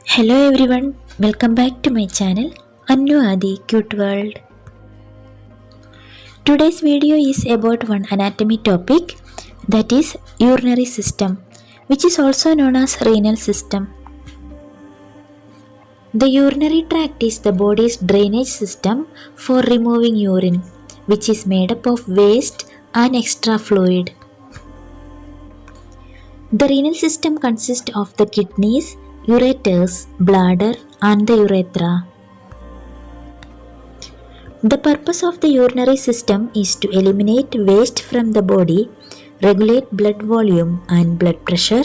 Hello everyone, welcome back to my channel Annu Adi Cute World. Today's video is about one anatomy topic, that is urinary system, which is also known as renal system. The urinary tract is the body's drainage system for removing urine, which is made up of waste and extra fluid. The renal system consists of the kidneys, ureters, bladder and the urethra. The purpose of the urinary system is to eliminate waste from the body, regulate blood volume and blood pressure,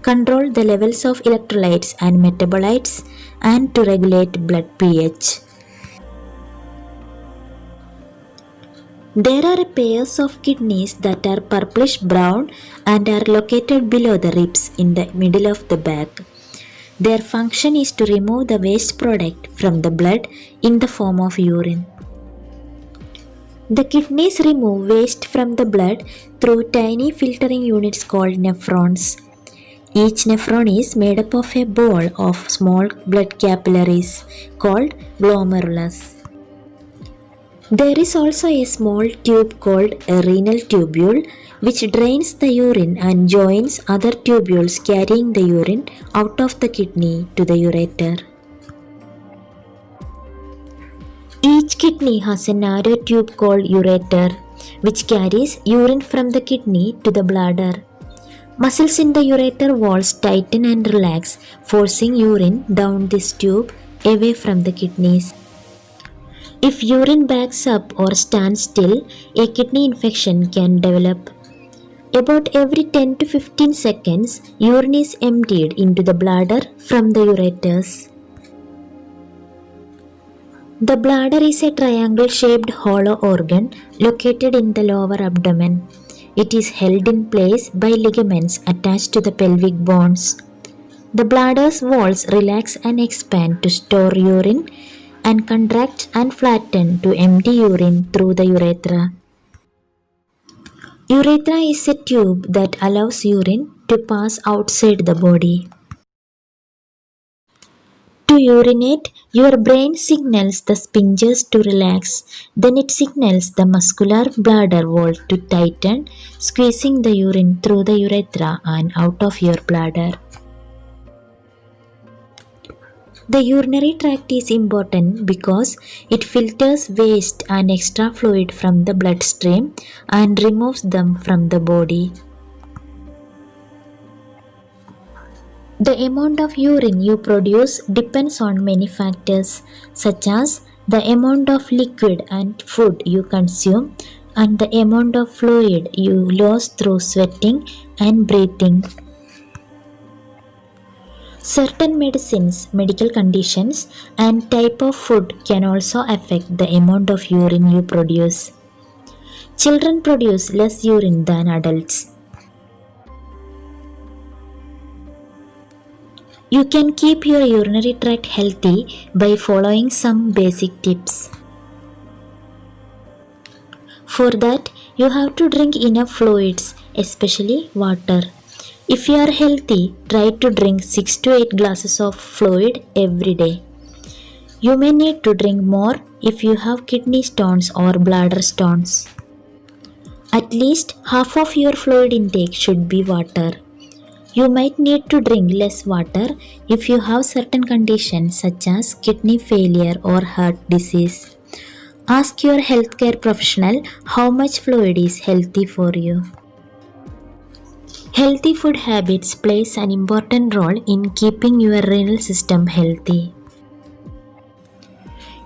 control the levels of electrolytes and metabolites, and to regulate blood pH. There are pairs of kidneys that are purplish brown and are located below the ribs in the middle of the back. Their function is to remove the waste product from the blood in the form of urine. The kidneys remove waste from the blood through tiny filtering units called nephrons. Each nephron is made up of a ball of small blood capillaries called glomerulus. There is also a small tube called a renal tubule which drains the urine and joins other tubules carrying the urine out of the kidney to the ureter. Each kidney has a narrow tube called ureter which carries urine from the kidney to the bladder. Muscles in the ureter walls tighten and relax, forcing urine down this tube away from the kidneys. If urine backs up or stands still, a kidney infection can develop. About every 10 to 15 seconds, urine is emptied into the bladder from the ureters. The bladder is a triangle-shaped hollow organ located in the lower abdomen. It is held in place by ligaments attached to the pelvic bones. The bladder's walls relax and expand to store urine and contract and flatten to empty urine through the urethra. Urethra is a tube that allows urine to pass outside the body. To urinate, your brain signals the sphincters to relax. Then it signals the muscular bladder wall to tighten, squeezing the urine through the urethra and out of your bladder. The urinary tract is important because it filters waste and extra fluid from the bloodstream and removes them from the body. The amount of urine you produce depends on many factors such as the amount of liquid and food you consume and the amount of fluid you lose through sweating and breathing. Certain medicines, medical conditions, and type of food can also affect the amount of urine you produce. Children produce less urine than adults. You can keep your urinary tract healthy by following some basic tips. For that, you have to drink enough fluids, especially water. If you are healthy, try to drink 6 to 8 glasses of fluid every day. You may need to drink more if you have kidney stones or bladder stones. At least half of your fluid intake should be water. You might need to drink less water if you have certain conditions such as kidney failure or heart disease. Ask your healthcare professional how much fluid is healthy for you. Healthy food habits plays an important role in keeping your renal system healthy.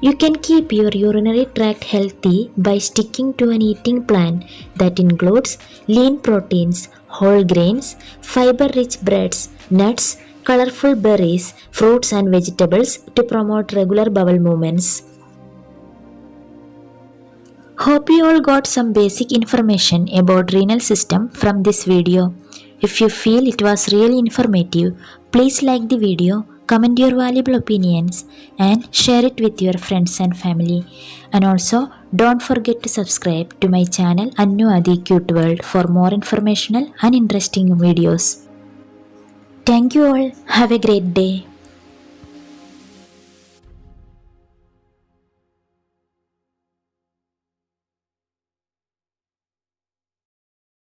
You can keep your urinary tract healthy by sticking to an eating plan that includes lean proteins, whole grains, fiber-rich breads, nuts, colorful berries, fruits and vegetables to promote regular bowel movements. Hope you all got some basic information about renal system from this video. If you feel it was really informative, please like the video, comment your valuable opinions and share it with your friends and family. And also, don't forget to subscribe to my channel Annu Adi Cute World for more informational and interesting videos. Thank you all. Have a great day.